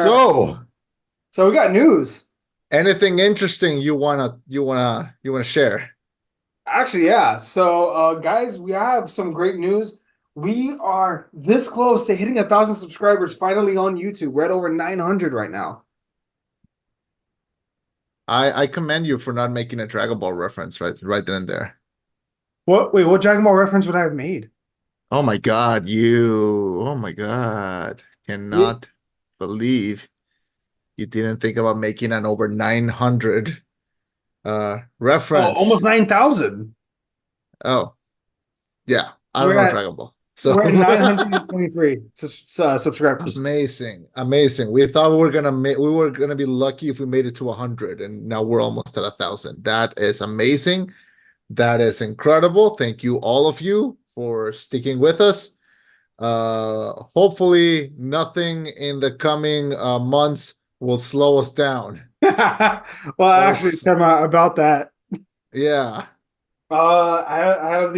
right. So we got news. Anything interesting you wanna share? Actually, yeah. So, guys, we have some great news. We are this close to hitting 1,000 subscribers finally on YouTube. We're at over 900 right now. I commend you for not making a Dragon Ball reference right then and there. What? Wait, what Dragon Ball reference would I have made? Oh my God, you. Oh my God. It, Cannot believe you didn't think about making an over 900 almost reference. 9,000. Oh, yeah. I don't We're know at Dragon Ball. So we're at 923 subscribers. amazing. Amazing. We were gonna be lucky if we made it to 100, and now we're almost at 1,000. That is amazing. That is incredible. Thank you, all of you, for sticking with us. Hopefully nothing in the coming months will slow us down. Well, Or actually, Chema, about that. yeah. I have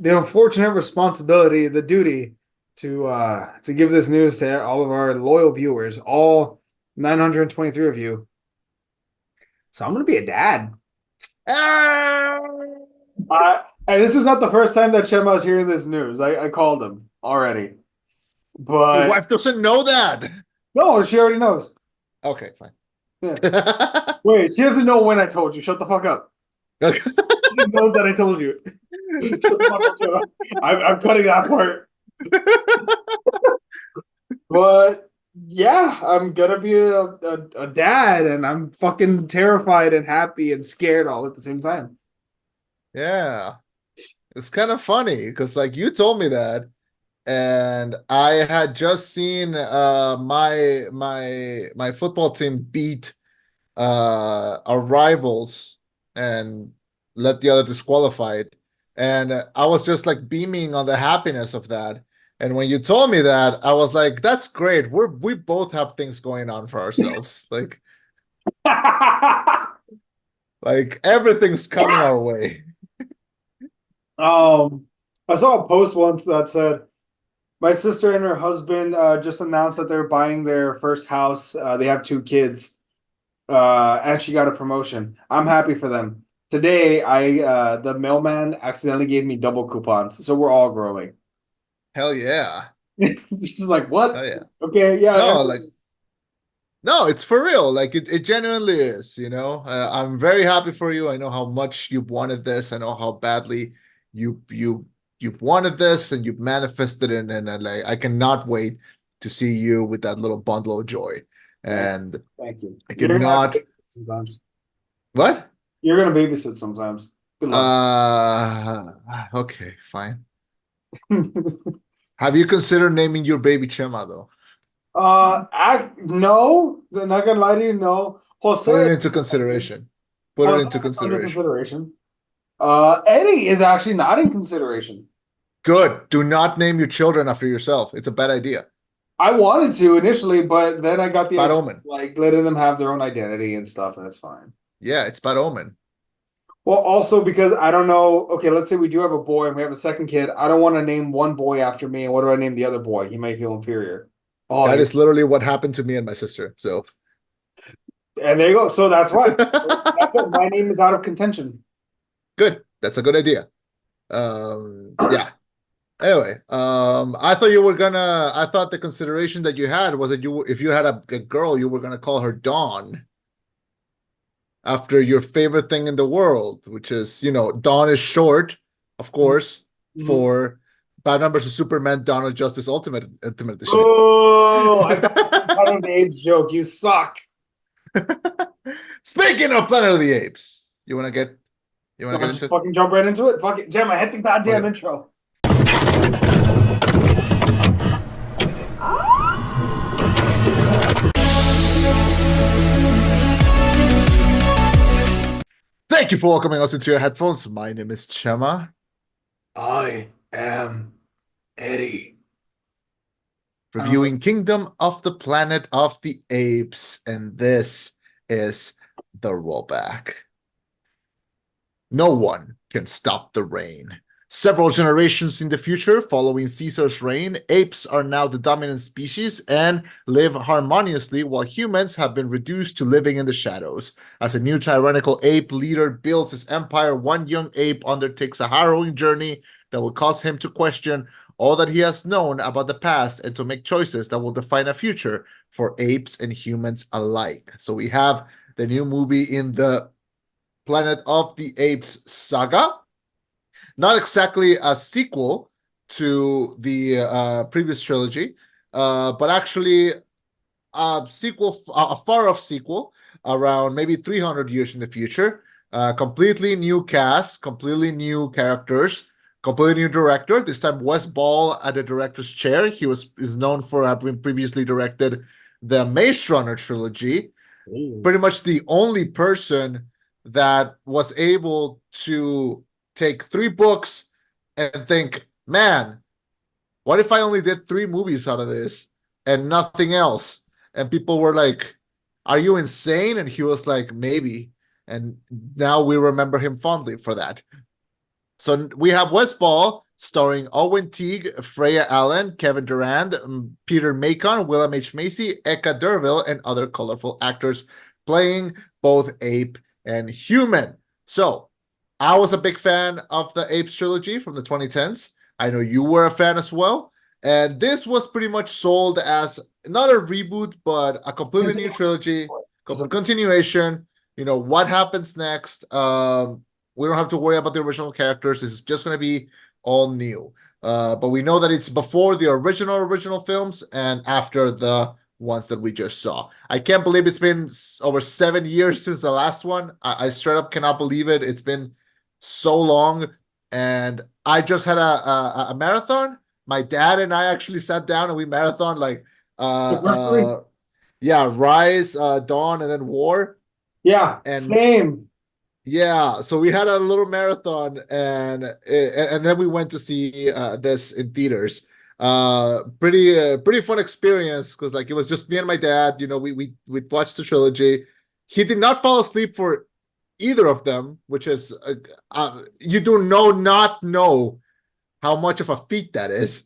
the unfortunate responsibility, the duty to give this news to all of our loyal viewers, all 923 of you. So I'm gonna be a dad. Ah! And this is not the first time that Chema is hearing this news. I called him already, Your but wife doesn't know that. no, she already knows. Okay, fine. Yeah. Wait, she doesn't know when I told you. Shut the fuck up. Okay. She just knows that I told you. Shut the fuck up, Chema. I'm cutting that part. But yeah, I'm gonna be a dad, and I'm fucking terrified and happy and scared all at the same time. Yeah. It's kind of funny because like you told me that, and I had just seen my football team beat our rivals and let the other disqualified. And I was just like beaming on the happiness of that. And when you told me that, I was like, that's great. We both have things going on for ourselves. Like everything's coming our way. Um, I saw a post once that said my sister and her husband just announced that they're buying their first house. They have two kids, and she got a promotion. I'm happy for them. Today, I the mailman accidentally gave me double coupons, so we're all growing. Hell yeah. She's like, "What? Hell yeah. Okay, yeah, No, like no, it's for real. Like it genuinely is, you know. I'm very happy for you. I know how much you wanted this. I know how badly you you've wanted this and you've manifested it, and like I cannot wait to see you with that little bundle of joy. thank, And thank you. I You're gonna have to cannot babysit sometimes. what? You're gonna babysit sometimes. Good luck. Okay, fine. Have you considered naming your baby Chema though? no, I'm not gonna lie to you. No, Put Jose, it into consideration. Put it Jose into is under consideration. consideration. Eddie is actually not in consideration. Good. Do not name your children after yourself. It's a bad idea. I wanted to initially, but then I got the Bad idea omen. like letting them have their own identity and stuff, and it's fine. Yeah, it's bad omen. Well, also because I don't know. Okay, let's say we do have a boy and we have a second kid. I don't want to name one boy after me, and what do I name the other boy? He might feel inferior. Oh, That you're is literally what happened to me and my sister. So and there you go. So that's why. That's good. what my name is out of contention. That's a good idea. Yeah. Anyway, I thought the consideration that you had was that if you had a girl, you were gonna call her Dawn after your favorite thing in the world, which is, Dawn is short, of course, Mhm. for Bad Numbers of Superman, Dawn of Justice Ultimate Edition. Oh, I thought it was a Planet of the Apes joke. You suck. Speaking of Planet of the Apes, you wanna I'll get just into it? fucking jump right into it. Fuck it. Jam, I hit the goddamn Okay. intro. Thank you for welcoming us into your headphones. My name is Chema, I am Eddie. reviewing Kingdom of the Planet of the Apes, and this is the rollback. No one can stop the rain. Several generations in the future, following Caesar's reign, apes are now the dominant species and live harmoniously, while humans have been reduced to living in the shadows. As a new tyrannical ape leader builds his empire, one young ape undertakes a harrowing journey that will cause him to question all that he has known about the past and to make choices that will define a future for apes and humans alike. So we have the new movie in the Planet of the Apes saga. Not exactly a sequel to the previous trilogy, but actually a sequel, a far off sequel, around maybe 300 years in the future. Completely new cast, completely new characters, completely new director. This time, Wes Ball at the director's chair. He is known for having previously directed the Maze Runner trilogy. Ooh. Pretty much the only person that was able to take three books and think, man, what if I only did three movies out of this and nothing else? And people were like, are you insane? And he was like, maybe. And now we remember him fondly for that. So we have West Ball starring Owen Teague, Freya Allen, Kevin Durand, Peter Macon, Willem H. Macy, Eka Derville, and other colorful actors playing both ape and human. So I was a big fan of the Apes trilogy from the 2010s. I know you were a fan as well. And this was pretty much sold as not a reboot, but a completely new trilogy, continuation. You know, what happens next? We don't have to worry about the original characters. It's just going to be all new. But we know that it's before the original films and after the ones that we just saw. I can't believe it's been over 7 years since the last one. I straight up cannot believe it. It's been so long. And I just had a marathon. My dad and I actually sat down and we marathon like The first three? yeah, Rise, Dawn, and then War. Yeah, And same. yeah, so we had a little marathon, and then we went to see this in theaters. Pretty fun experience because like it was just me and my dad. You know, we watched the trilogy. He did not fall asleep for either of them, which is you do not know how much of a feat that is.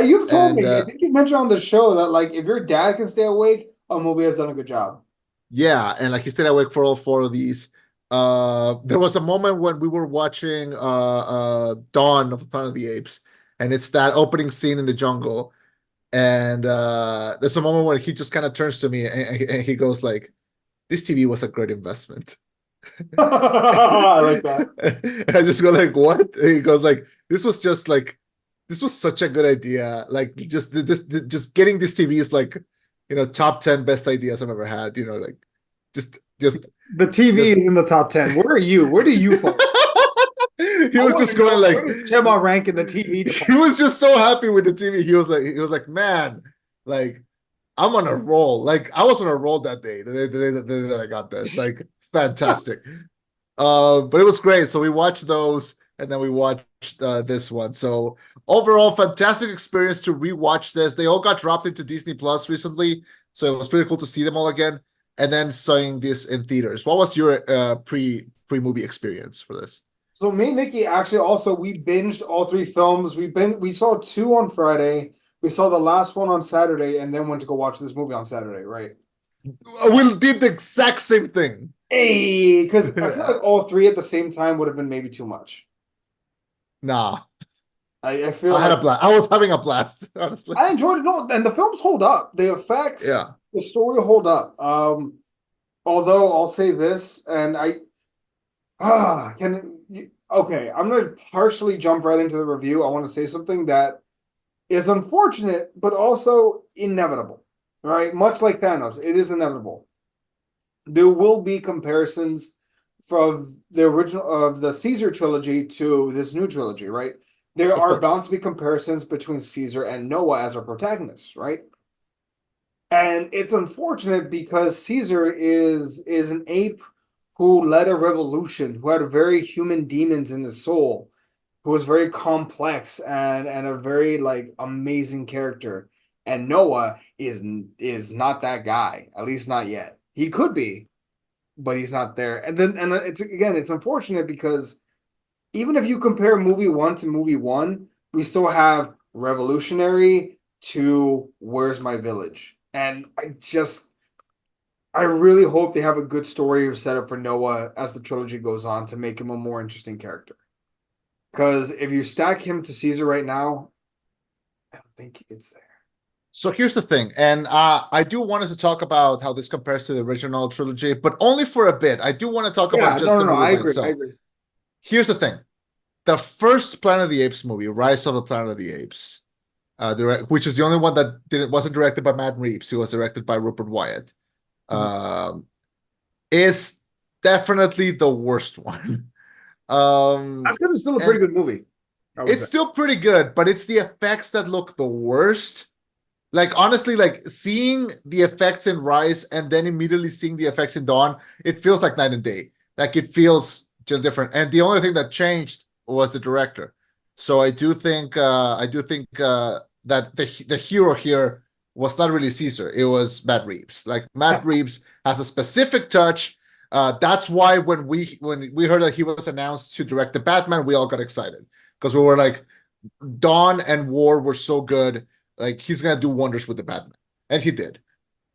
You've told And me, I think you mentioned on the show that like if your dad can stay awake, a movie has done a good job. yeah, and like he stayed awake for all four of these. There was a moment when we were watching Dawn of the Planet of the Apes, and it's that opening scene in the jungle. And there's a moment where he just kind of turns to me and he goes like, "This TV was a great investment." I like that. And I just go like, "What?" And he goes like, "This was just like, this was such a good idea. Like, just getting this TV is like, you know, top 10 best ideas I've ever had. You know, like, just, The TV just." is in the top 10. Where are you? Where do you fall? He I was want just to know going like, where does Chema rank in the TV he department? was just so happy with the TV. He was like, man, like, I'm on a roll. Like, I was on a roll that day, the day that I got this. Like, fantastic. But it was great. So we watched those, and then we watched this one. So overall, fantastic experience to rewatch this. They all got dropped into Disney Plus recently, so it was pretty cool to see them all again. And then seeing this in theaters. What was your pre movie experience for this? So me and Nikki actually also we binged all three films. We saw two on Friday. We saw the last one on Saturday, and then went to go watch this movie on Saturday, right? We did the exact same thing. Hey, because I feel like all three at the same time would have been maybe too much. Nah, I feel I had like a blast. I was having a blast, honestly. I enjoyed it. No, and the films hold up. The effects, Yeah, the story hold up. Although I'll say this, and okay, I'm gonna partially jump right into the review. I want to say something that is unfortunate, but also inevitable, right? Much like Thanos, it is inevitable. There will be comparisons from the original of the Caesar trilogy to this new trilogy, right? There of are bound course. to be comparisons between Caesar and Noah as our protagonists, right? And it's unfortunate because Caesar is an ape who led a revolution, who had very human demons in his soul, who was very complex and a very like amazing character. And Noah is not that guy, at least not yet. He could be, but he's not there. And then it's again, it's unfortunate because even if you compare movie one to movie one, we still have Revolutionary to Where's My Village. And I really hope they have a good story set up for Noah as the trilogy goes on to make him a more interesting character. Because if you stack him to Caesar right now, I don't think it's there. So here's the thing, and I do want us to talk about how this compares to the original trilogy, but only for a bit. I do want to talk about Yeah, just no, the no, no. movie I by agree. I itself. agree. Here's the thing: the first Planet of the Apes movie, Rise of the Planet of the Apes, which is the only one that wasn't directed by Matt Reeves. He was directed by Rupert Wyatt. Mhm. Um, is definitely the worst one. That's because it's still a pretty And good movie, I would it's say. still pretty good, but it's the effects that look the worst. Like honestly, like seeing the effects in Rise and then immediately seeing the effects in Dawn, it feels like night and day. Like it feels just different. And the only thing that changed was the director. So I do think that the hero here was not really Caesar. It was Matt Reeves. Like Matt Reeves has a specific touch. That's why when we heard that he was announced to direct the Batman, we all got excited because we were like, Dawn and War were so good. Like he's gonna do wonders with the Batman, and he did.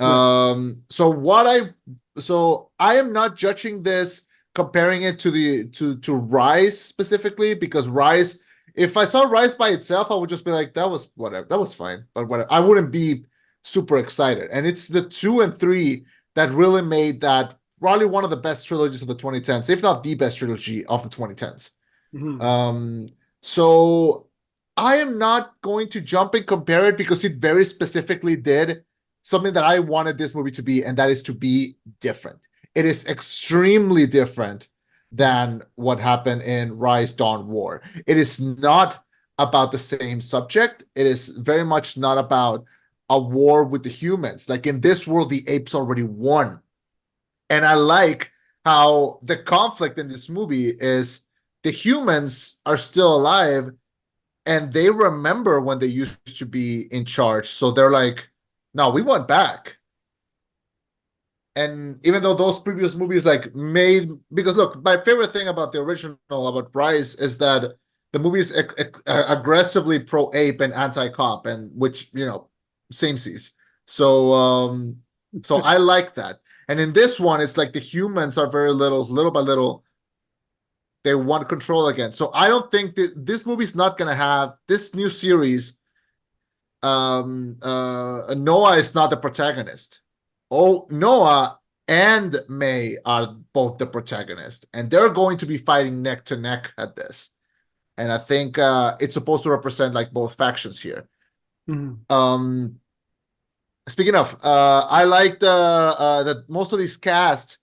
Yeah. So I am not judging this, comparing it to the to Rise specifically, because Rise, if I saw Rise by itself, I would just be like, that was whatever, that was fine, but whatever. I wouldn't be super excited. And it's the two and three that really made that probably one of the best trilogies of the 2010s, if not the best trilogy of the 2010s. Mhm. Um, so I am not going to jump and compare it because it very specifically did something that I wanted this movie to be, and that is to be different. It is extremely different than what happened in Rise, Dawn, War. It is not about the same subject. It is very much not about a war with the humans. Like in this world, the apes already won. And I like how the conflict in this movie is the humans are still alive and they remember when they used to be in charge. So they're like, no, we want back. And even though those previous movies like made, because look, my favorite thing about the original about Rise is that the movie is aggressively pro ape and anti cop, and which same sees. So I like that. And in this one, it's like the humans are very little by little, they want control again. So I don't think that this movie's not gonna have this new series. Noah is not the protagonist. Oh, Noah and May are both the protagonist, and they're going to be fighting neck to neck at this. And I think it's supposed to represent like both factions here. Mhm. Um, Speaking of, I like that most of these cast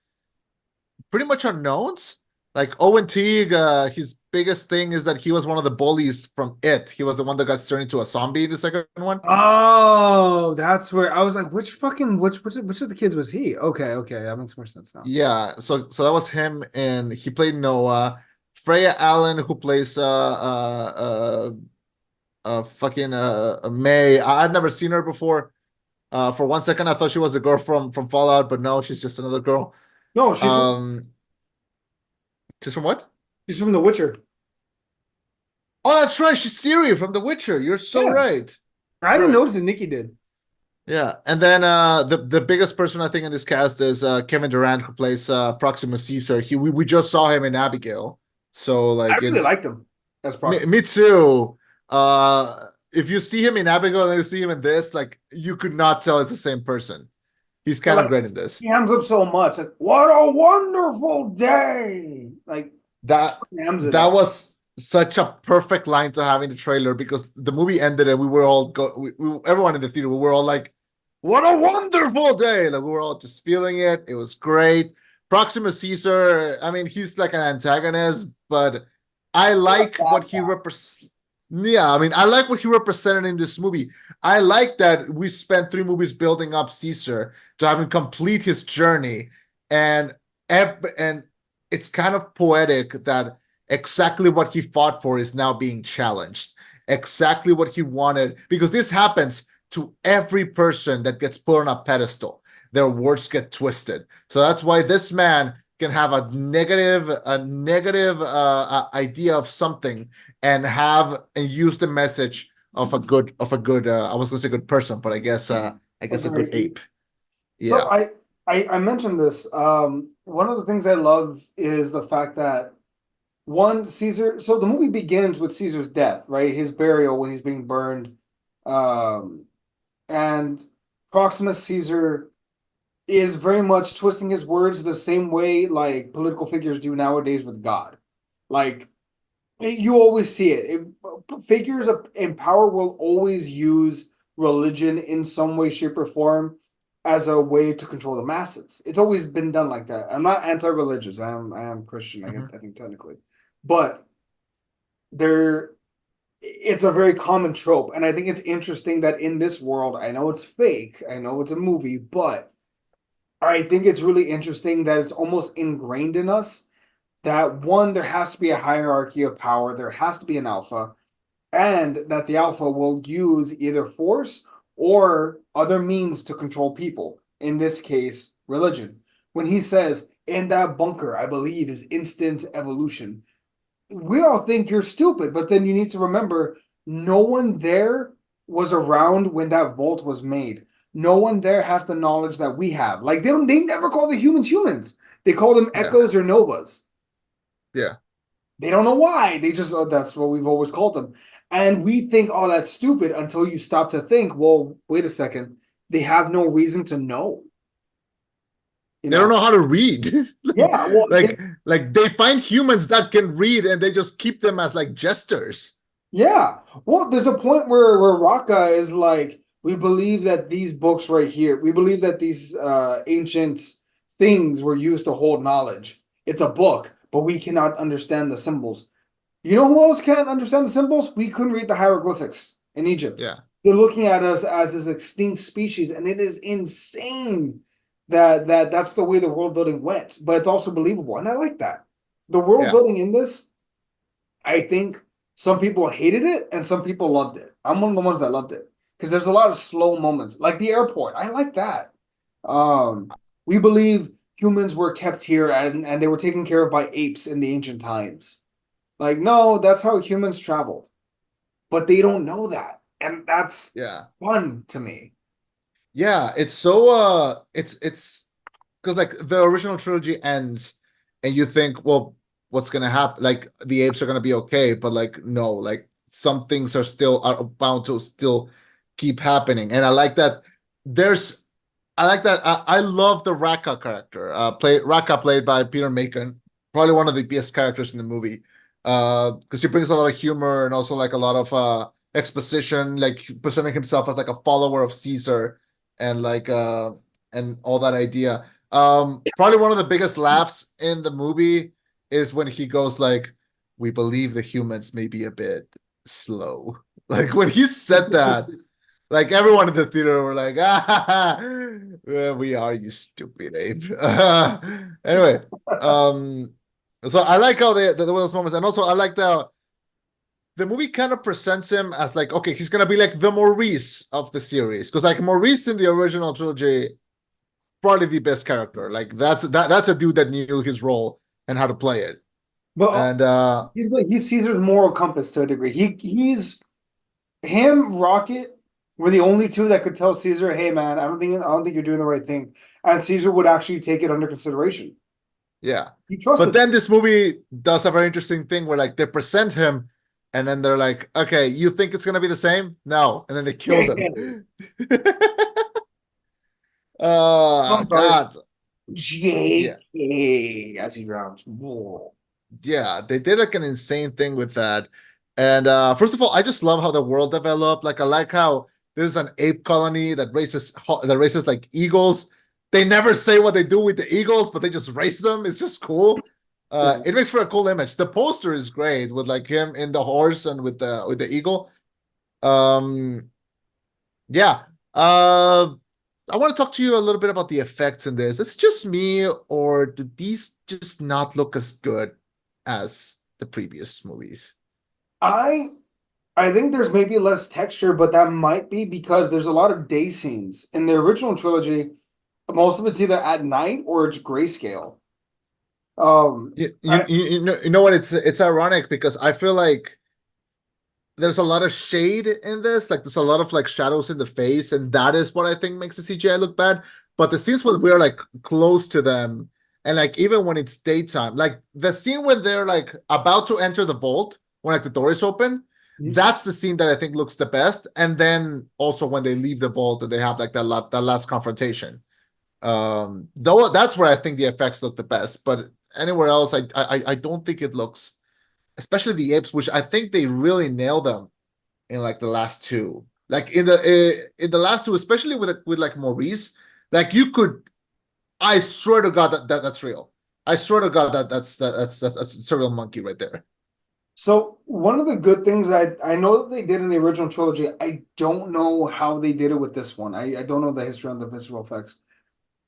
pretty much unknowns. Like Owen Teague, his biggest thing is that he was one of the bullies from It. He was the one that got turned into a zombie in the second one. Oh, that's where I was like, which of the kids was he? Okay, okay, that makes more sense now. Yeah, so that was him, and he played Noah. Freya Allen, who plays fucking May. I've never seen her before. For one second, I thought she was a girl from Fallout, but no, she's just another girl. No, Um, she's from what? she's from The Witcher. Oh, that's right. She's Ciri from The Witcher. You're so Yeah, right. I didn't Right. notice it. Nikki did. Yeah. And then the biggest person I think in this cast is Kevin Durant, who plays Proxima Caesar. We just saw him in Abigail. So I like really in liked him as me, Proxima. me too. If you see him in Abigail and you see him in this, like you could not tell it's the same person. He's But kind of like, great in this. he hams up so much. Like, what a wonderful day! Like, That hams it that up. was such a perfect line to have in the trailer because the movie ended and we were all everyone in the theater, we were all like, what a wonderful day. Like we were all just feeling it. It was great. Proxima Caesar, I mean, he's like an antagonist, but I What a like what bad he guy. represents. Yeah, I mean, I like what he represented in this movie. I like that we spent three movies building up Caesar to have him complete his journey, and and it's kind of poetic that exactly what he fought for is now being challenged. Exactly what he wanted, because this happens to every person that gets put on a pedestal. Their words get twisted. So that's why this man can have a negative idea of something and use the message of a good I was gonna say good person, but I guess a good Agreed. ape. So Yeah. I mentioned this. One of the things I love is the fact that one Caesar. So the movie begins with Caesar's death, right? His burial when he's being burned, um, and Proximus Caesar is very much twisting his words the same way like political figures do nowadays with God. Like you always see it. Figures in power will always use religion in some way, shape, or form as a way to control the masses. It's always been done like that. I'm not anti-religious. I am Christian. Mhm. I think technically, but there it's a very common trope, and I think it's interesting that in this world, I know it's fake. I know it's a movie, but I think it's really interesting that it's almost ingrained in us that one, there has to be a hierarchy of power, there has to be an alpha, and that the alpha will use either force or other means to control people. In this case, religion. When he says, in that bunker, I believe is instant evolution, we all think you're stupid, but then you need to remember no one there was around when that vault was made. No one there has the knowledge that we have. Like they never call the humans humans. They call them Yeah. echoes or novas. Yeah. They don't know why. They just, oh, that's what we've always called them. And we think, oh, that's stupid until you stop to think, well, wait a second. They have no reason to know, you They don't know? know how to read. like, Yeah, well, like like they find humans that can read and they just keep them as like jesters. yeah. Well, there's a point where Raka is like, we believe that these books right here, we believe that these ancient things were used to hold knowledge. It's a book, but we cannot understand the symbols. You know who else can't understand the symbols? We couldn't read the hieroglyphics in Egypt. Yeah. They're looking at us as this extinct species, and it is insane that that's the way the world building went. But it's also believable, and I like that. The world Yeah. building in this, I think some people hated it and some people loved it. I'm one of the ones that loved it because there's a lot of slow moments, like the airport. I like that. We believe humans were kept here and they were taken care of by apes in the ancient times. Like, no, that's how humans traveled. But they don't know that. And that's Yeah. fun to me. Yeah, it's so it's because like the original trilogy ends and you think, well, what's gonna happen? Like the apes are gonna be okay, but like no, like some things are bound to still keep happening. And there's I like that I love the Raka character. Raka played by Peter Macon, probably one of the best characters in the movie. Because he brings a lot of humor and also like a lot of exposition, like presenting himself as like a follower of Caesar and and all that idea. Probably one of the biggest laughs in the movie is when he goes like, "We believe the humans may be a bit slow." Like when he said that, like everyone in the theater were like, "Ah, well, we are, you stupid ape." Anyway, so I like how those moments, and also I like the movie kind of presents him as like, okay, he's gonna be like the Maurice of the series, because like Maurice in the original trilogy, probably the best character. Like that's a dude that knew his role and how to play it. But And he's Caesar's moral compass to a degree. He's him, Rocket were the only two that could tell Caesar, hey man, I don't think you're doing the right thing. And Caesar would actually take it under consideration. yeah, He but trusted them. then this movie does a very interesting thing where like they present him, and then they're like, okay, you think it's gonna be the same? No, and then they killed JK. him. I'm sorry. God, yeah. JK as he drowns. Whoa. Yeah, they did like an insane thing with that. And first of all, I just love how the world developed. Like I like how this is an ape colony that races like eagles. They never say what they do with the eagles, but they just race them. It's just cool. Yeah. It makes for a cool image. The poster is great with like him in the horse and with the eagle. Um, yeah. I want to talk to you a little bit about the effects in this. It's just me, or do these just not look as good as the previous movies? I I think there's maybe less texture, but that might be because there's a lot of day scenes. In the original trilogy, most of it's either at night or it's grayscale. Um, I You know what? It's ironic because I feel like there's a lot of shade in this. Like there's a lot of like shadows in the face, and that is what I think makes the CGI look bad. But the scenes when we're like close to them, and like even when it's daytime, like the scene when they're like about to enter the vault, when like the door is open, that's the scene that I think looks the best. And then also when they leave the vault and they have like that last confrontation. Though that's where I think the effects look the best. But anywhere else, I don't think it looks, especially the apes, which I think they really nailed them in like the last two. Like in the last two, especially with like Maurice, like you could, I swear to God that's real. I swear to God that's a real monkey right there. So one of the good things I know that they did in the original trilogy, I don't know how they did it with this one. I don't know the history on the visual effects.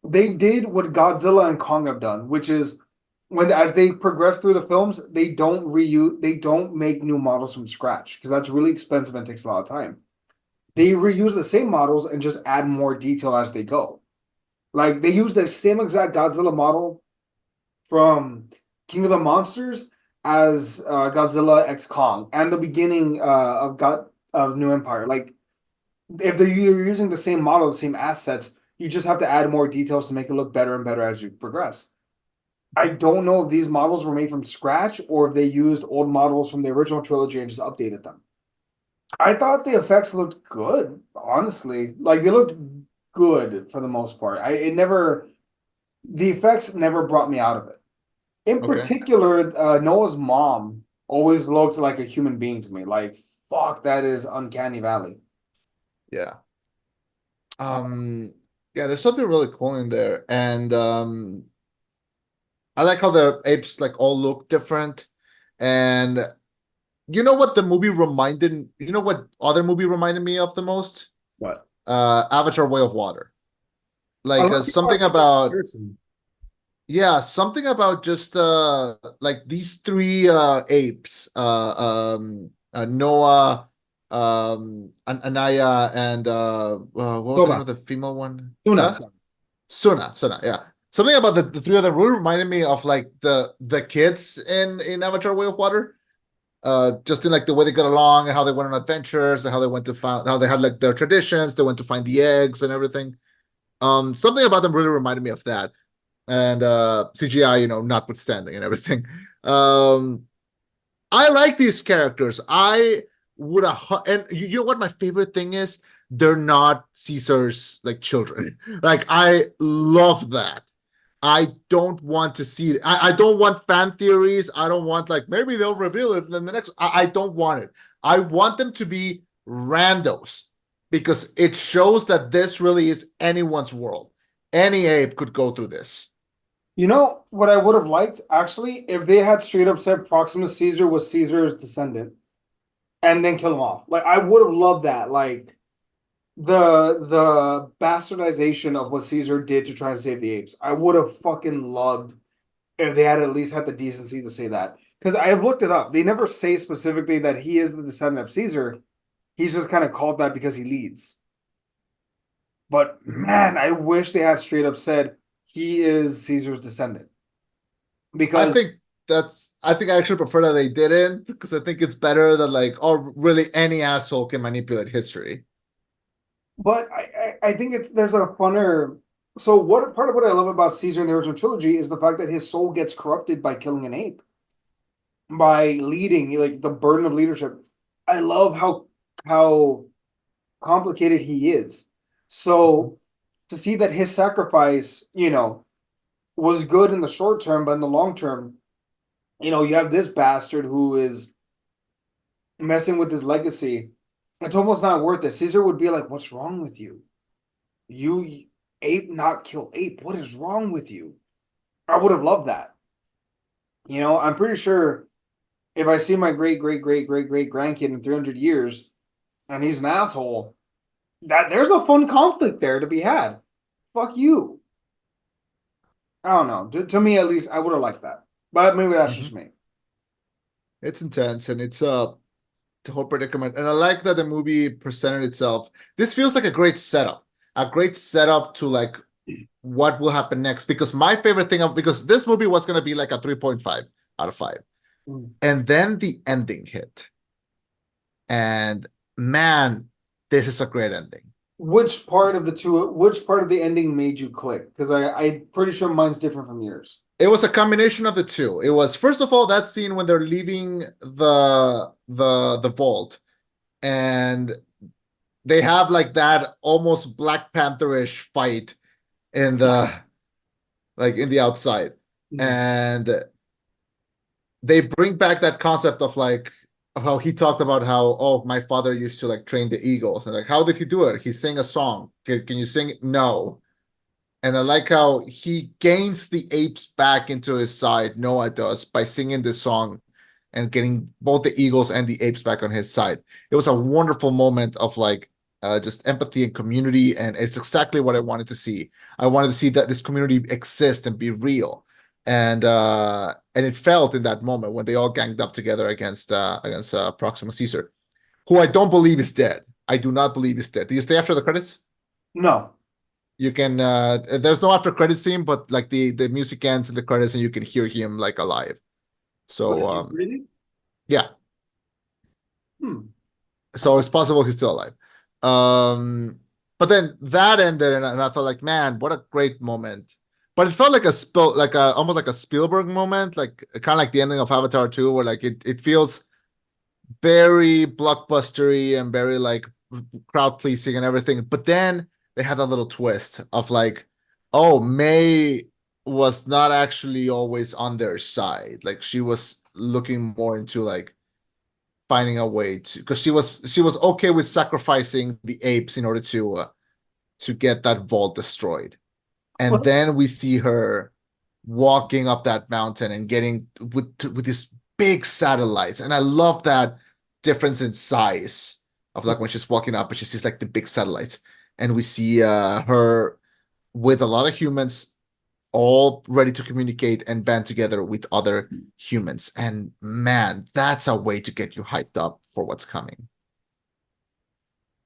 They did what Godzilla and Kong have done, which is when as they progress through the films, they don't make new models from scratch because that's really expensive and takes a lot of time. They reuse the same models and just add more detail as they go. Like they use the same exact Godzilla model from King of the Monsters as Godzilla X Kong and the beginning of God of New Empire. Like if you're using the same model, the same assets, you just have to add more details to make it look better and better as you progress. I don't know if these models were made from scratch or if they used old models from the original trilogy and just updated them. I thought the effects looked good, honestly. Like they looked good for the most part. The effects never brought me out of it. In Okay. particular, Noah's mom always looked like a human being to me. Like, fuck, that is uncanny valley. Yeah. Uh, Um, yeah, there's something really cool in there. And I like how the apes like all look different. And you know what the movie reminded, you know what other movie reminded me of the most? what? Avatar Way of Water. A Like lot of people something have made that about, comparison. yeah, something about just like these three apes, Noah, Anaya, and what was the name Soba, of the female one? tuna. Huh? Sorry. Suna, yeah. Something about the three of them really reminded me of like the kids in Avatar Way of Water. Just in like the way they got along and how they went on adventures and how they went to find how they had like their traditions, they went to find the eggs and everything. Something about them really reminded me of that. And CGI, notwithstanding and everything. Um, I like these characters. I would have, and you know what my favorite thing is? They're not Caesar's like children. Like I love that. I don't want to see it. I don't want fan theories. I don't want like maybe they'll reveal it in the next. I don't want it. I want them to be randos because it shows that this really is anyone's world. Any ape could go through this. You know what I would have liked actually if they had straight up said Proximus Caesar was Caesar's descendant and then kill him off. Like I would have loved that. Like the bastardization of what Caesar did to try and save the apes. I would have fucking loved if they had at least had the decency to say that. Because I have looked it up. They never say specifically that he is the descendant of Caesar. He's just kind of called that because he leads. But man, I wish they had straight up said he is Caesar's descendant. I Because think I think I actually prefer that they didn't because I think it's better that like, oh, really any asshole can manipulate history. but I think there's a funner. So what part of what I love about Caesar in the original trilogy is the fact that his soul gets corrupted by killing an ape, by leading, like the burden of leadership. I love how complicated he is. So to see that his sacrifice, was good in the short term, but in the long term, you have this bastard who is messing with his legacy. It's almost not worth it. Caesar would be like, "What's wrong with you? You ape not kill ape. What is wrong with you?" I would have loved that. I'm pretty sure if I see my great great great great great grandkid in 300 years and he's an asshole, that there's a fun conflict there to be had. Fuck you. I don't know. To me, at least, I would have liked that. But maybe that's just Mhm. me. It's intense and it's the whole predicament. And I like that the movie presented itself. This feels like a great setup to like what will happen next. Because my favorite thing of because this movie was gonna be like a 3.5 out of 5. Mm. And then the ending hit. And man, this is a great ending. Which part of the two? Which part of the ending made you click? Because I'm pretty sure mine's different from yours. It was a combination of the two. It was first of all that scene when they're leaving the vault and they have like that almost Black Pantherish fight in the like in the outside. Mm. And they bring back that concept of like how he talked about how my father used to like train the eagles and like how did he do it? He sang a song. Can you sing it? No. And I like how he gains the apes back into his side, Noah does, by singing this song and getting both the eagles and the apes back on his side. It was a wonderful moment of like just empathy and community, and it's exactly what I wanted to see. I wanted to see that this community exist and be real. And it felt in that moment when they all ganged up together against Proxima Caesar, who I don't believe is dead. I do not believe he's dead. Do you stay after the credits? No. You can there's no after credit scene, but like the music ends in the credits and you can hear him like alive. So Really? yeah. Hmm. So it's possible he's still alive. But then that ended and I thought like, man, what a great moment. But it felt like a spill like a almost like a Spielberg moment, like kind of like the ending of Avatar 2, where like it feels very blockbustery and very like crowd pleasing and everything. But then they had that little twist of like, oh, May was not actually always on their side. Like she was looking more into like finding a way to because she was okay with sacrificing the apes in order to get that vault destroyed. And Well, then we see her walking up that mountain and getting with these big satellites. And I love that difference in size of like when she's walking up and she sees like the big satellites. And we see her with a lot of humans all ready to communicate and band together with other humans. And man, that's a way to get you hyped up for what's coming.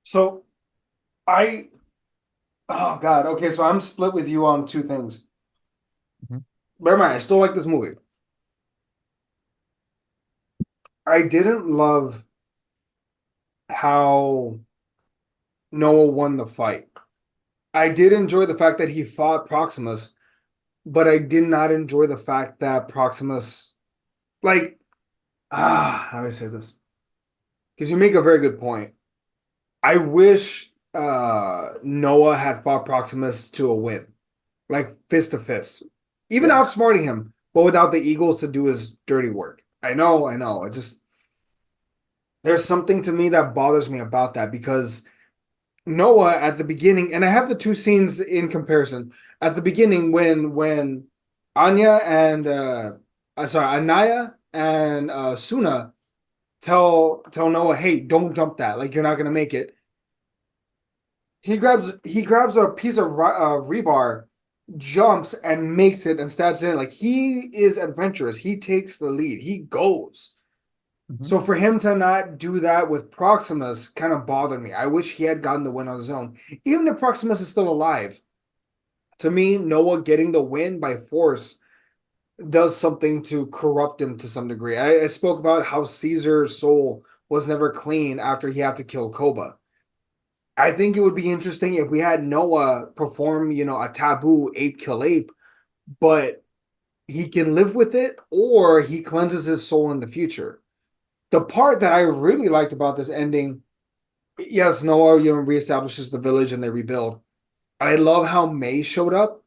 so I oh God. Okay, so I'm split with you on two things. Mhm. Bear in mind, I still like this movie. I didn't love how Noah won the fight. I did enjoy the fact that he fought Proximus, but I did not enjoy the fact that Proximus, like, how do I say this? Because you make a very good point. I wish Noah had fought Proximus to a win, like fist to fist, even Yeah. outsmarting him, but without the Eagles to do his dirty work. I know. I just there's something to me that bothers me about that because Noah at the beginning, and I have the two scenes in comparison. At the beginning, when Anya and Anaya and Suna tell Noah, "Hey, don't jump that. Like you're not gonna make it." He grabs a piece of rebar, jumps and makes it and stabs in. Like he is adventurous. He takes the lead. He goes. Mhm. So for him to not do that with Proximus kind of bothered me. I wish he had gotten the win on his own. Even if Proximus is still alive, to me, Noah getting the win by force does something to corrupt him to some degree. I spoke about how Caesar's soul was never clean after he had to kill Koba. I think it would be interesting if we had Noah perform, a taboo ape kill ape, but he can live with it or he cleanses his soul in the future. The part that I really liked about this ending, yes, Noah, reestablishes the village and they rebuild. I love how May showed up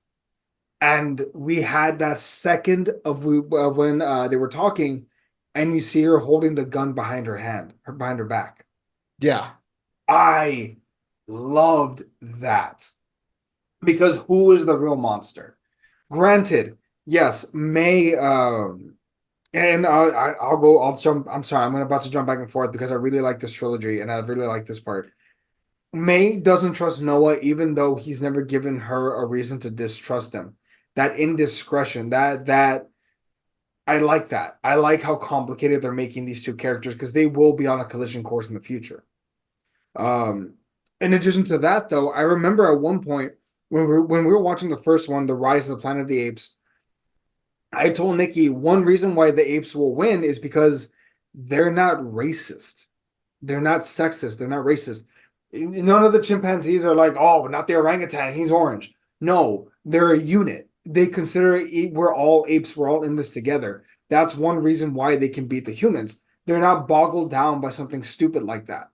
and we had that second of when they were talking and you see her holding the gun behind her hand, behind her back. Yeah. I loved that because who is the real monster? Granted, yes, May and I'll jump. I'm sorry, I'm about to jump back and forth because I really like this trilogy and I really like this part. May doesn't trust Noah, even though he's never given her a reason to distrust him. That indiscretion, that I like that. I like how complicated they're making these two characters because they will be on a collision course in the future. Um, in addition to that, though, I remember at one point when we were watching the first one, The Rise of the Planet of the Apes, I told Nikki one reason why the apes will win is because they're not racist. They're not sexist. They're not racist. None of the chimpanzees are like, oh, not the orangutan. He's orange. No, they're a unit. They consider we're all apes. We're all in this together. That's one reason why they can beat the humans. They're not boggled down by something stupid like that.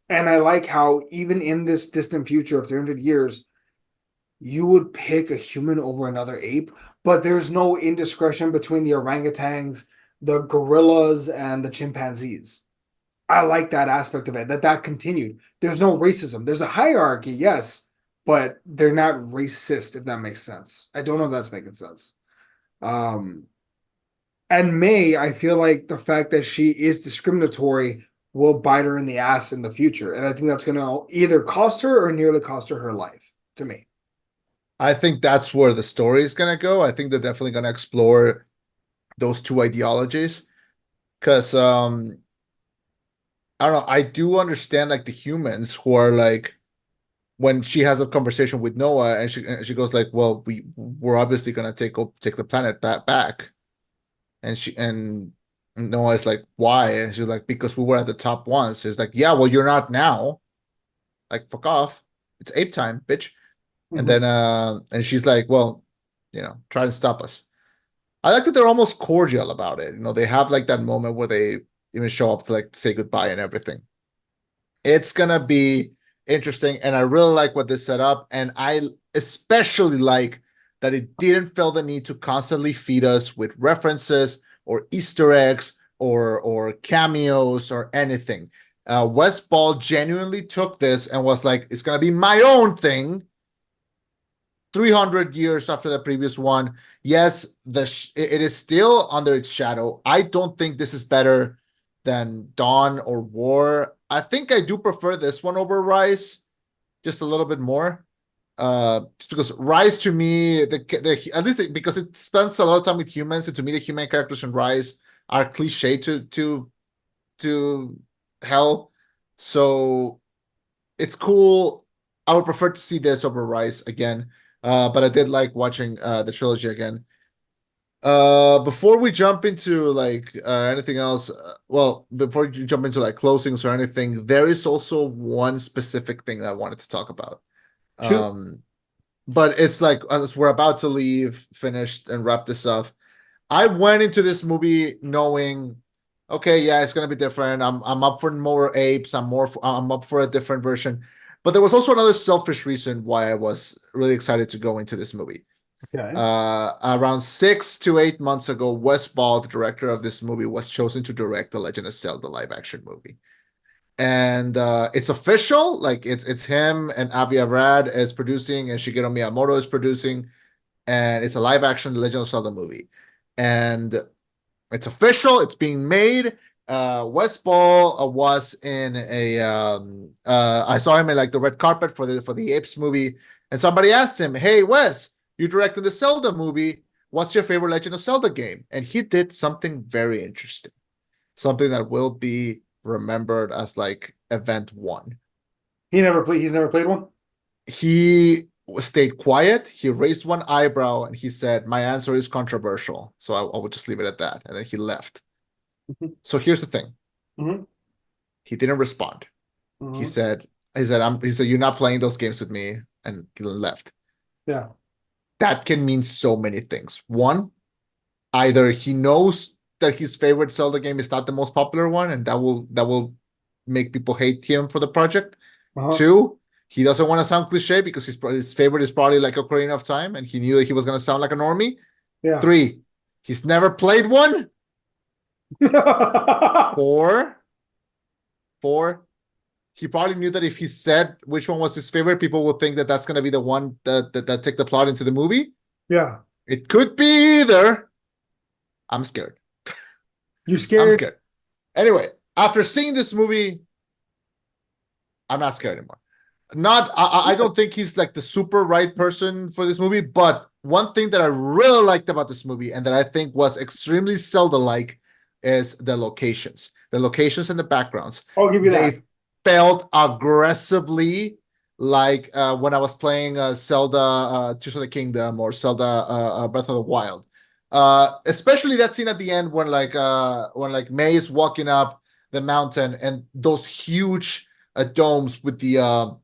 And I like how even in this distant future of 300 years, you would pick a human over another ape, but there's no indiscretion between the orangutans, the gorillas, and the chimpanzees. I like that aspect of it, that continued. There's no racism. There's a hierarchy, yes, but they're not racist, if that makes sense. I don't know if that's making sense. Um, and May, I feel like the fact that she is discriminatory will bite her in the ass in the future. And I think that's going to either cost her or nearly cost her life, to me. I think that's where the story is gonna go. I think they're definitely gonna explore those two ideologies. Cause I don't know, I do understand like the humans who are like when she has a conversation with Noah and she goes like, well, we're obviously gonna take the planet back. And Noah is like, why? And she's like, because we were at the top once. She's like, yeah, well, you're not now. Like, fuck off. It's ape time, bitch. And Mhm. then and she's like, well, try and stop us. I like that they're almost cordial about it. They have like that moment where they even show up to like say goodbye and everything. It's gonna be interesting, and I really like what they set up, and I especially like that it didn't feel the need to constantly feed us with references or Easter eggs or cameos or anything. Wes Ball genuinely took this and was like, it's gonna be my own thing 300 years after the previous one. Yes, it is still under its shadow. I don't think this is better than Dawn or War. I think I do prefer this one over Rise just a little bit more. Just because Rise to me, at least because it spends a lot of time with humans, and to me the human characters in Rise are cliche to hell. So it's cool. I would prefer to see this over Rise again. But I did like watching the trilogy again. Before we jump into like anything else, well, before you jump into like closings or anything, there is also one specific thing that I wanted to talk about. Shoot. Um, but it's like as we're about to leave, finished and wrap this up. I went into this movie knowing, okay, yeah, it's gonna be different. I'm up for more apes. I'm up for a different version. But there was also another selfish reason why I was really excited to go into this movie. Okay. Around 6 to 8 months ago, Wes Ball, the director of this movie, was chosen to direct the Legend of Zelda live action movie. And it's official, like it's him and Avi Arad is producing, and Shigeru Miyamoto is producing, and it's a live action Legend of Zelda movie. And it's official. It's being made. Wes Ball was in a. I saw him in like the red carpet for the Apes movie, and somebody asked him, "Hey, Wes, you directed the Zelda movie. What's your favorite Legend of Zelda game?" And he did something very interesting, something that will be remembered as like event one. He's never played one? He stayed quiet. He raised one eyebrow and he said, "My answer is controversial, so I will just leave it at that." And then he left. Mhm. So here's the thing. Mhm. He didn't respond. He Mhm. said, he said, "You're not playing those games with me," and he left. Yeah. That can mean so many things. One, either he knows that his favorite Zelda game is not the most popular one, and that will make people hate him for the project. Uh-huh. Two, he doesn't want to sound cliche because his favorite is probably like Ocarina of Time, and he knew that he was going to sound like a normie. Yeah. Three, he's never played one. Four, four, he probably knew that if he said which one was his favorite, people will think that that's going to be the one that take the plot into the movie. Yeah. It could be either. I'm scared. You I'm scared? scared. Anyway, after seeing this movie, I'm not scared anymore. Not, I don't think he's like the super right person for this movie, but one thing that I really liked about this movie and that I think was extremely Zelda-like is the locations. The locations and the backgrounds. I'll give you that. They felt aggressively like when I was playing Zelda Tears of the Kingdom or Zelda Breath of the Wild. Especially that scene at the end when like May is walking up the mountain and those huge domes with the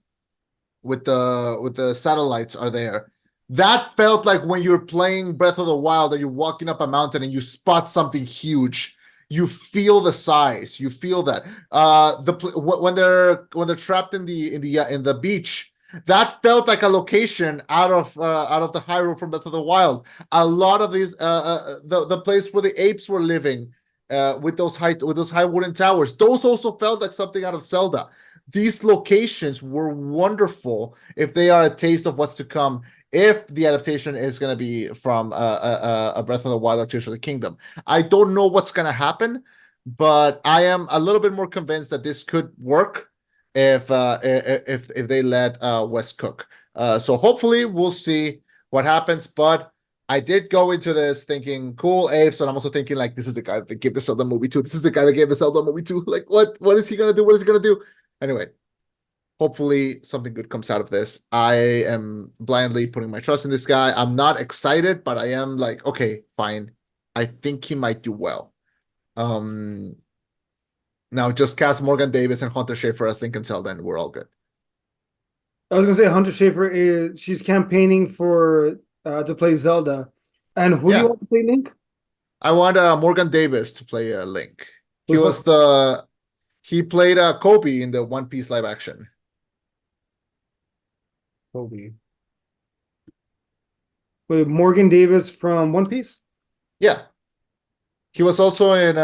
satellites are there. That felt like when you're playing Breath of the Wild and you're walking up a mountain and you spot something huge. You feel the size. You feel that. When they're trapped in the beach, that felt like a location out of the Hyrule from Breath of the Wild. A lot of these the place where the apes were living with those high wooden towers. Those also felt like something out of Zelda. These locations were wonderful if they are a taste of what's to come. If the adaptation is going to be from a Breath of the Wild or Tears of the Kingdom, I don't know what's going to happen, but I am a little bit more convinced that this could work if they let Wes cook. So hopefully we'll see what happens. But I did go into this thinking cool apes, but I'm also thinking like this is the guy that gave the Zelda movie to. This is the guy that gave the Zelda movie to. Like what is he gonna do? What is he gonna do? Anyway, hopefully something good comes out of this. I am blindly putting my trust in this guy. I'm not excited, but I am like, okay, fine. I think he might do well. Um, Now just cast Morgan Davis and Hunter Schafer as Lincoln Zelda, and we're all good. I was gonna say Hunter Schafer is she's campaigning for to play Zelda. And who do you Yeah, want to play Link? I want Morgan Davis to play Link. He Who's was he played Kobe in the One Piece live action. Kobe? Wait, Morgan Davis from One Piece? Yeah, he was also in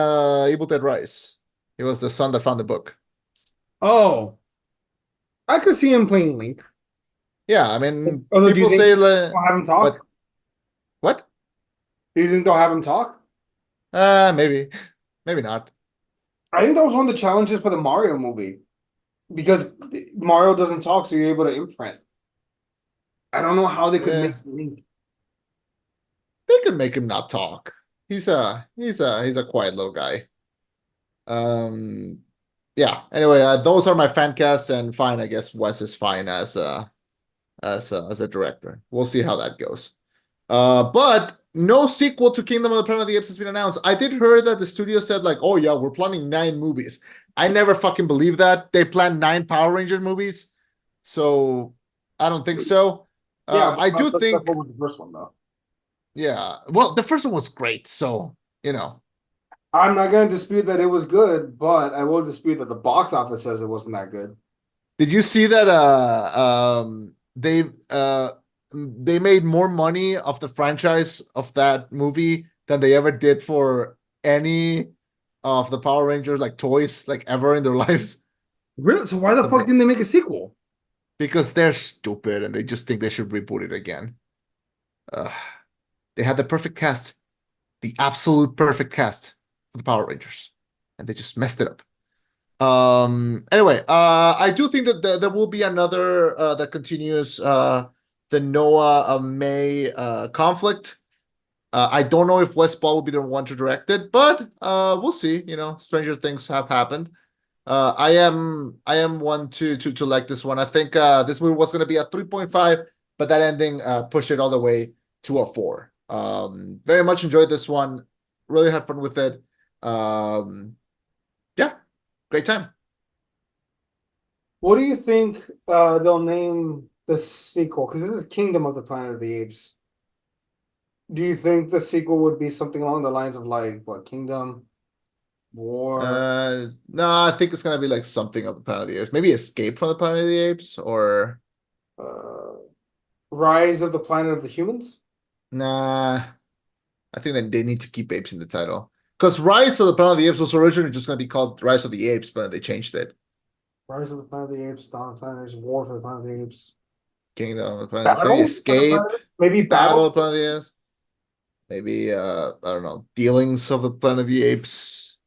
Evil Dead Rise. He was the son that found the book. Oh, I could see him playing Link. Yeah, I mean, Although, do you people think say they'll have him what talk? what? Do you think they'll have him talk? Maybe, maybe not. I think that was one of the challenges for the Mario movie because Mario doesn't talk, so you're able to imprint. I don't know how they could Eh, make Link. they could make him not talk. He's a quiet little guy. Um, yeah. Anyway, those are my fan casts, and fine. I guess Wes is fine as a director. We'll see how that goes. But no sequel to Kingdom of the Planet of the Apes has been announced. I did hear that the studio said like, oh yeah, we're planning 9 movies. I never fucking believe that. They planned 9 Power Rangers movies. So I don't think so. Yeah, I do that's think, what was the first one though. yeah. Well, the first one was great. So, you know, I'm not going to dispute that it was good, but I will dispute that the box office says it wasn't that good. did you see that they made more money off the franchise of that movie than they ever did for any of the Power Rangers like toys like ever in their lives? Really? So why It's the fuck amazing. didn't they make a sequel? Because they're stupid and they just think they should reboot it again. Uh, they had the perfect cast, the absolute perfect cast for the Power Rangers, and they just messed it up. Anyway, I do think that there will be another that continues the Noah May conflict. I don't know if West Ball will be the one to direct it, but we'll see. You know, stranger things have happened. I am one to like this one. I think this movie was going to be a 3.5, but that ending pushed it all the way to a 4. Very much enjoyed this one. Really had fun with it. Yeah, great time. What do you think they'll name the sequel? Because this is Kingdom of the Planet of the Apes. Do you think the sequel would be something along the lines of like what Kingdom, War, No, I think it's gonna be like something of the Planet of the Apes. Maybe Escape from the Planet of the Apes, or uh, Rise of the Planet of the Humans? nah. I think that they need to keep apes in the title because Rise of the Planet of the Apes was originally just gonna be called Rise of the Apes, but they changed it. Rise of the Planet of the Apes, Dawn of the Planet of the Apes, War for the Planet of the Apes, Kingdom of the Planet of the Apes. Maybe Battle for the Escape, Planet, maybe Battle Battle. of the Planet of the Apes. Maybe I don't know, Dealings of the Planet of the Apes.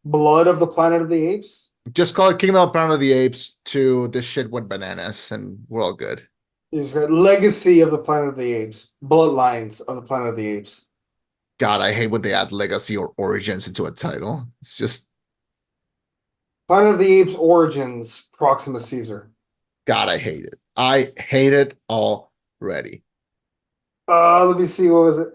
Blood of the Planet of the Apes. Just call it Kingdom of the Planet of the Apes to this shit went bananas, and we're all good. Is Legacy of the Planet of the Apes, Bloodlines of the Planet of the Apes. God, I hate when they add legacy or origins into a title. It's just Planet of the Apes Origins, Proxima Caesar. God, I hate it. I hate it already. Let me see. What was it?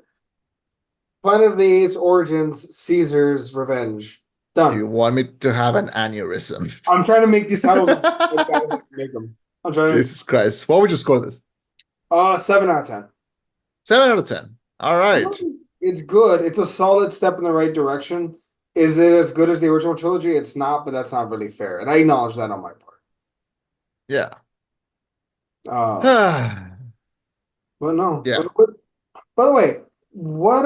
Planet of the Apes Origins, Caesar's Revenge. You Done. want me to have an aneurysm? I'm trying to make these titles as bad as I can make them. I'm trying to make Jesus Christ. What would you score this? 7 out of 10. 7 out of 10. All right. It's good. It's a solid step in the right direction. Is it as good as the original trilogy? It's not, but that's not really fair. And I acknowledge that on my part. Yeah. Uh, Yeah. but no. By the way, what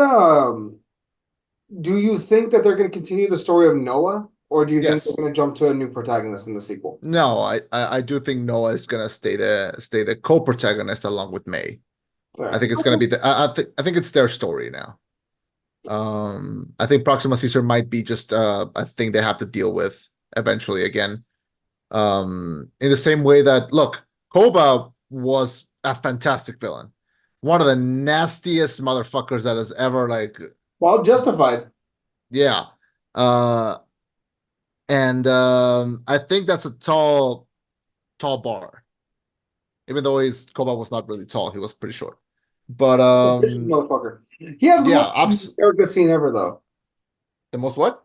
do you think that they're going to continue the story of Noah, or do you think they're Yes. going to jump to a new protagonist in the sequel? No, I do think Noah is gonna stay the co-protagonist along with May. I Fair. think it's gonna be I think it's their story now. I think Proxima Caesar might be just a thing they have to deal with eventually again. In the same way that look, Koba was a fantastic villain, one of the nastiest motherfuckers that has ever like, Well, justified. yeah. Uh, and I think that's a tall bar. Even though his Koba was not really tall, he was pretty short. But This motherfucker. He has the yeah, most America scene ever, though. the most what?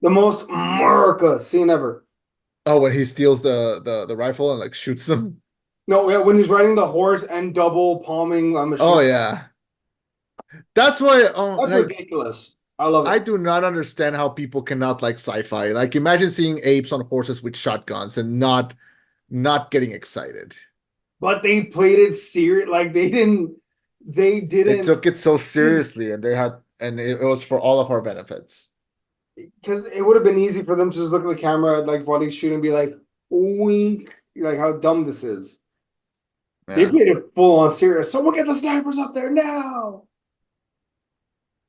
The most America scene ever. Oh, when he steals the rifle and like shoots them. No, yeah, when he's riding the horse and double palming a Oh machine. yeah, that's why. That's Like ridiculous. I love I it. do not understand how people cannot like sci-fi. Like imagine seeing apes on horses with shotguns and not getting excited. But they played it serious. Like they They didn't, took it so seriously, and it was for all of our benefits. because it would have been easy for them to just look at the camera like while he's shooting and be like, wink, like how dumb this is. They Yeah, played it full on serious. Someone get the snipers up there now.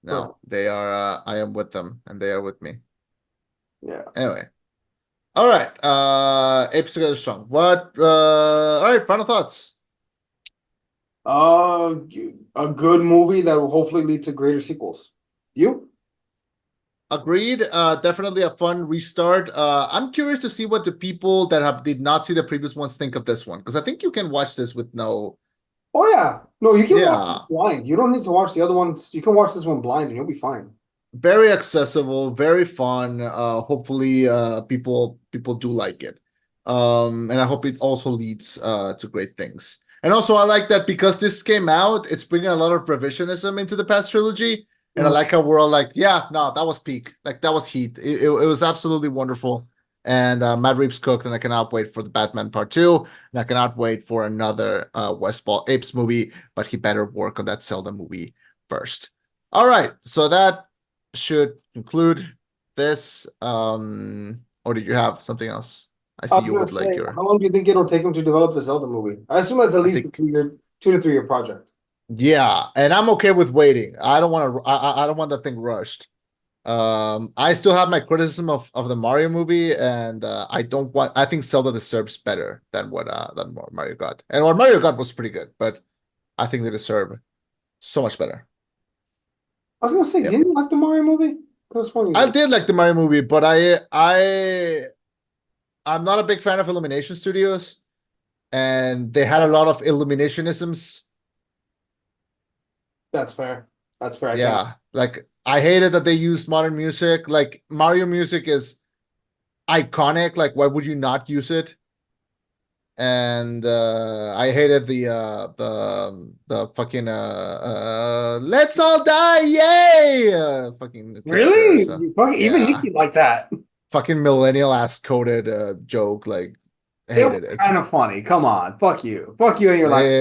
no, Bro. they are. I am with them, and they are with me. Yeah. Anyway, all right. Apes Together Strong. What? All right. Final thoughts. Uh, a good movie that will hopefully lead to greater sequels. You? Agreed. Definitely a fun restart. I'm curious to see what the people that have did not see the previous ones think of this one because I think you can watch this with no. Oh yeah. No, you can watch this Yeah, blind. You don't need to watch the other ones. You can watch this one blind and you'll be fine. very accessible, very fun. Hopefully, people do like it. And I hope it also leads to great things. And also, I like that because this came out, it's bringing a lot of revisionism into the past trilogy. And I Mhm. like how we're all like, yeah, no, that was peak. Like that was heat. It was absolutely wonderful. And Matt Reeves cooked, and I cannot wait for the Batman Part 2. And I cannot wait for another Westball Apes movie, but he better work on that Zelda movie first. All right, so that should conclude this. Or do you have something else? I I see was you gonna with like say, your, how long do you think it'll take him to develop the Zelda movie? I assume that's at I least a think, 2 year, 2 to 3 year project. yeah, and I'm okay with waiting. I don't want to, I don't want that thing rushed. I still have my criticism of the Mario movie, and I don't want. I think Zelda deserves better than what Mario got, and what Mario got was pretty good, but I think they deserve so much better. I was gonna say, Yep, didn't you like the Mario movie? Could have sworn you I did. did like the Mario movie, but I'm not a big fan of Illumination Studios, and they had a lot of Illuminationisms. That's fair. That's fair. I can't. Yeah, like I hated that they used modern music. Like Mario music is iconic. Like why would you not use it? And I hated the fucking let's all die, yay! Fucking characters, Really? Fucking even yeah, Nikki like that. fucking millennial ass coded joke. Like I It hated was it. kind of funny. Come on. Fuck you. Fuck you and your life.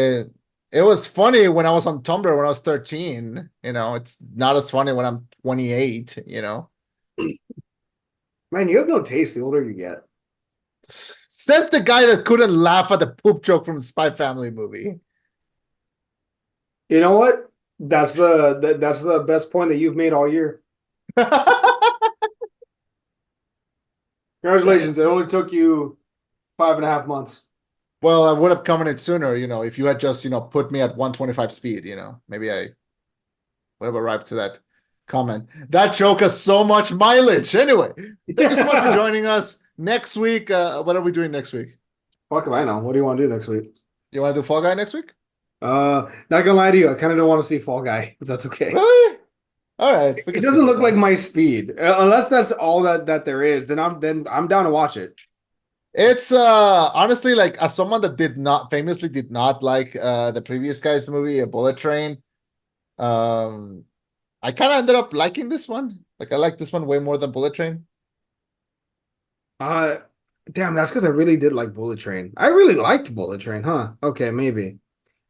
It was funny when I was on Tumblr when I was 13. It's not as funny when I'm 28. Man, you have no taste the older you get. Says the guy that couldn't laugh at the poop joke from the Spy Family movie. You know what? That's the best point that you've made all year. Congratulations. It only took you 5.5 months. Well, I would have come in it sooner, if you had just, put me at 125 speed, maybe I would have arrived to that comment. That joke has so much mileage. Anyway, thank you so much for joining us. Next week, what are we doing next week? Fuck if I know. What do you want to do next week? You want to do Fall Guy next week? Not gonna lie to you, I kind of don't want to see Fall Guy, if that's okay. Really? All right, we It can doesn't skip it look like then. my speed. Unless that's all that there is, then I'm down to watch it. It's honestly like as someone that famously did not like the previous guy's movie, A Bullet Train. Um, I kind of ended up liking this one. Like I like this one way more than Bullet Train. Uh, damn, that's because I really did like Bullet Train. I really liked Bullet Train, huh? Okay, maybe.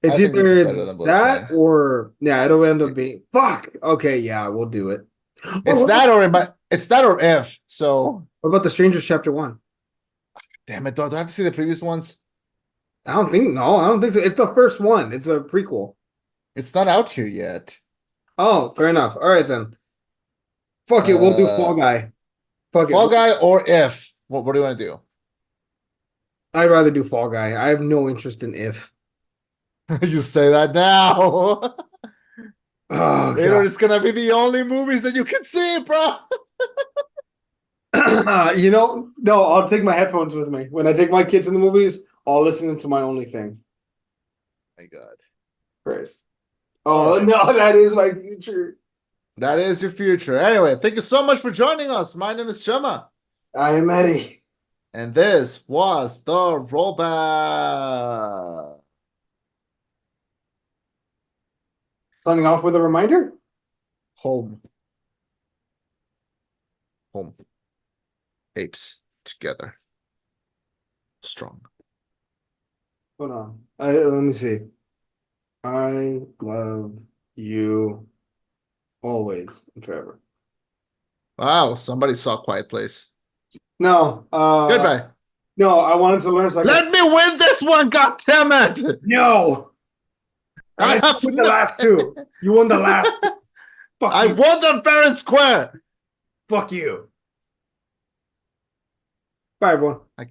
I It's think this is either better than Bullet that Train. or yeah, it'll end up being fuck. Okay, yeah, we'll do it. It's that or it's that or if. So What about The Strangers Chapter 1? damn it, do I have to see the previous ones? I don't think so. It's the first one. It's a prequel. It's not out here yet. Oh, fair enough. All right then. Fuck it, we'll do Fall Uh, Guy. Fuck it. Fall Guy or if. What do you want to do? I'd rather do Fall Guy. I have no interest in If. You say that now. Oh Later, God. it's gonna be the only movies that you can see, bro. No, I'll take my headphones with me. When I take my kids in the movies, I'll listen to my only thing. My God. Christ. All Oh right. no, that is my future. That is your future. Anyway, thank you so much for joining us. My name is Chema, I am Eddie. and this was the rollback. Signing off with a reminder. Home. Home. Apes together. Strong. Hold on. Let me see. I love you always and forever. Wow, somebody saw Quiet Place. No, Goodbye. no, I wanted to learn so I could. Let me win this one, God damn it! No, I I have won the no. last two. You won the last. Fuck I you. won the fair and square. Fuck you. Bye, everyone. I